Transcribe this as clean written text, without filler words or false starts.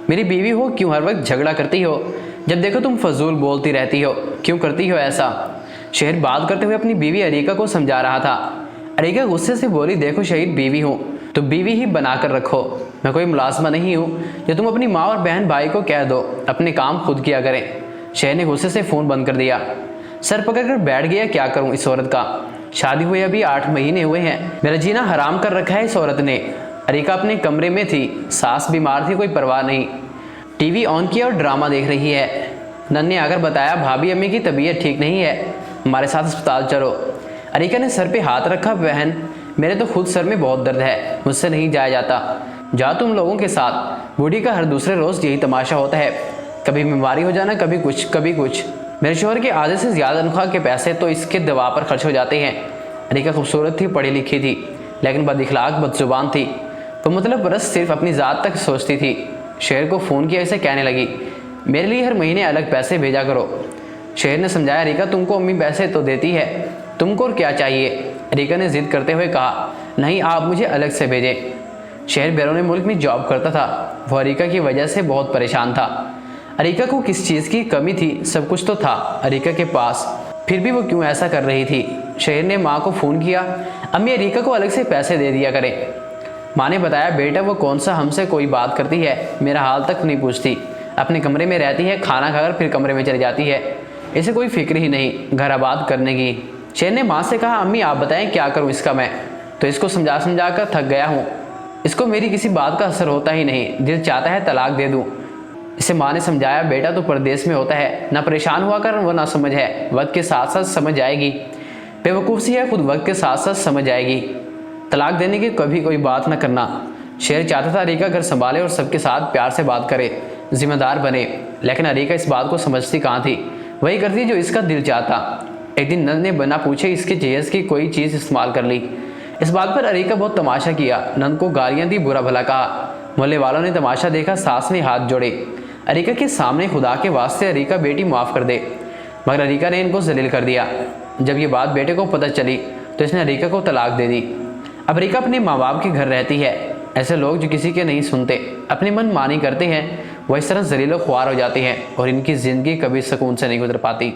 मेरी बीवी हो, क्यों हर वक्त झगड़ा करती हो? जब देखो तुम फजूल बोलती रहती हो, क्यों करती हो ऐसा? शहर बात करते हुए अपनी बीवी अरीका को समझा रहा था। अरीका गुस्से से बोली, देखो शहीद, बीवी हूँ तो बीवी ही बनाकर रखो। मैं कोई मुलाजमा नहीं हूँ जो तुम अपनी माँ और बहन भाई को कह दो अपने काम खुद किया करें। शहर ने गुस्से से फ़ोन बंद कर दिया। सर पकड़कर बैठ गया, क्या करूँ इस औरत का? शादी हुए अभी 8 महीने हुए हैं, मेरा जीना हराम कर रखा है इस औरत ने। अरीका अपने कमरे में थी, सास बीमार थी, कोई परवाह नहीं। टीवी ऑन किया और ड्रामा देख रही है। नन ने आकर बताया, भाभी अम्मी की तबीयत ठीक नहीं है, हमारे साथ अस्पताल चलो। अरीका ने सर पे हाथ रखा, बहन मेरे तो खुद सर में बहुत दर्द है, मुझसे नहीं जाया जाता, जाओ तुम लोगों के साथ। बूढ़ी का हर दूसरे रोज़ यही तमाशा होता है, कभी बीमारी हो जाना, कभी कुछ कभी कुछ। मेरे शोहर के आधे से ज़्यादा तनख्वाह के पैसे तो इसके दवा पर खर्च हो जाते हैं। अरीका खूबसूरत थी, पढ़ी लिखी थी, लेकिन बदइखलाक बदजुबान थी, तो मतलब बरस सिर्फ अपनी ज़ात तक सोचती थी। शहर को फ़ोन किया, इसे कहने लगी, मेरे लिए हर महीने अलग पैसे भेजा करो। शहर ने समझाया, अरीका तुमको अम्मी पैसे तो देती है, तुमको और क्या चाहिए? अरीका ने जिद करते हुए कहा, नहीं आप मुझे अलग से भेजें। शहर बैरून मुल्क में जॉब करता था, वो अरीका की वजह से बहुत परेशान था। अरीका को किस चीज़ की कमी थी? सब कुछ तो था अरीका के पास, फिर भी वो क्यों ऐसा कर रही थी? शहर ने माँ को फ़ोन किया, अम्मी अरीका को अलग से पैसे दे दिया करें। माँ ने बताया, बेटा वो कौन सा हमसे कोई बात करती है, मेरा हाल तक नहीं पूछती, अपने कमरे में रहती है, खाना खाकर फिर कमरे में चली जाती है, इसे कोई फिक्र ही नहीं घर आबाद करने की। शहर ने माँ से कहा, अम्मी आप बताएं क्या करूँ इसका? मैं तो इसको समझा समझा कर थक गया हूँ, इसको मेरी किसी बात का असर होता ही नहीं, दिल चाहता है तलाक दे दूँ। इसे माँ ने समझाया, बेटा तो परदेश में होता है, ना परेशान हुआ कर, वो ना समझ है, वक्त के साथ साथ समझ आएगी, बेवकूफ़ सी है खुद, वक्त के साथ साथ समझ आएगी, तलाक देने की कभी कोई बात न करना। शहर चाहता था अरीका घर संभाले और सबके साथ प्यार से बात करे, जिम्मेदार बने, लेकिन अरीका इस बात को समझती कहाँ थी, वही करती जो इसका दिल चाहता। एक दिन नंद ने बिना पूछे इसके जहेज की कोई चीज़ इस्तेमाल कर ली। इस बात पर अरीका बहुत तमाशा किया, नंद को गालियाँ दी, बुरा भला कहा। मोहल्ले वालों ने तमाशा देखा, सास ने हाथ जोड़े अरीका के सामने, खुदा के वास्ते अरीका बेटी माफ़ कर दे, मगर अरीका ने इनको जलील कर दिया। जब ये बात बेटे को पता चली तो इसने अरीका को तलाक दे दी। अब अरीका अपने माँ बाप के घर रहती है। ऐसे लोग जो किसी के नहीं सुनते, अपनी मन मानी करते हैं, वह इस तरह जलीलो ख्वार हो जाती हैं और इनकी ज़िंदगी कभी सुकून से नहीं गुजर पाती।